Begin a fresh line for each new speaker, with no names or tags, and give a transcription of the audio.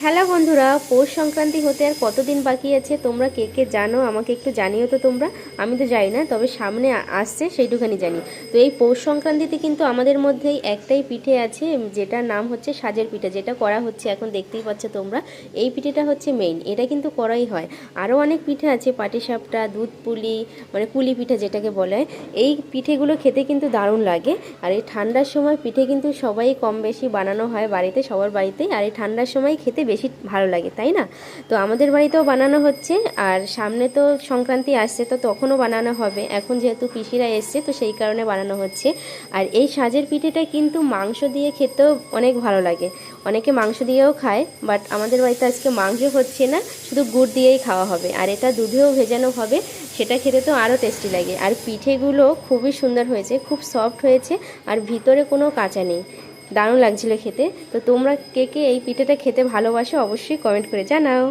Hello বন্ধুরা, পৌষ সংক্রান্তি হতে আর কতদিন বাকি আছে তোমরা কে কে জানো আমাকে একটু জানিও তো তোমরা। আমি তো জানি না, তবে সামনে আসছে সেইটুখানি জানি। তো এই পৌষ সংক্রান্তিতে কিন্তু আমাদের মধ্যেই একটাই পিঠে আছে, যেটার নাম হচ্ছে সাজের পিঠে, যেটা করা হচ্ছে এখন দেখতেই পাচ্ছ তোমরা। এই পিঠেটা হচ্ছে মেইন, এটা কিন্তু করাই হয়। আরও অনেক পিঠে আছে, পাটিসাপটা, দুধ পুলি, মানে পুলি পিঠে যেটাকে বলে। এই পিঠেগুলো খেতে কিন্তু দারুণ লাগে। আর এই ঠান্ডার সময় পিঠে কিন্তু সবাই কম বেশি বানানো হয় বাড়িতে, সবার বাড়িতেই। আর এই ঠান্ডার সময় খেতে বেশি ভালো লাগে, তাই না? তো আমাদের বাড়িতেও বানানো হচ্ছে। আর সামনে তো সংক্রান্তি আসছে, তো তখনও বানানো হবে। এখন যেহেতু পিসিরা এসছে, তো সেই কারণে বানানো হচ্ছে। আর এই সাজের পিঠেটা কিন্তু মাংস দিয়ে খেতেও অনেক ভালো লাগে। অনেকে মাংস দিয়েও খায়, বাট আমাদের বাড়িতে আজকে মাংস হচ্ছে না, শুধু গুড় দিয়েই খাওয়া হবে। আর এটা দুধেও ভেজানো হবে, সেটা খেতে তো আরও টেস্টি লাগে। আর পিঠেগুলো খুবই সুন্দর হয়েছে, খুব সফট হয়েছে, আর ভিতরে কোনো কাঁচা নেই। দারুণ লাগছিল খেতে। তো তোমরা কে কে এই পিঠেটা খেতে ভালোবাসো অবশ্যই কমেন্ট করে জানাও।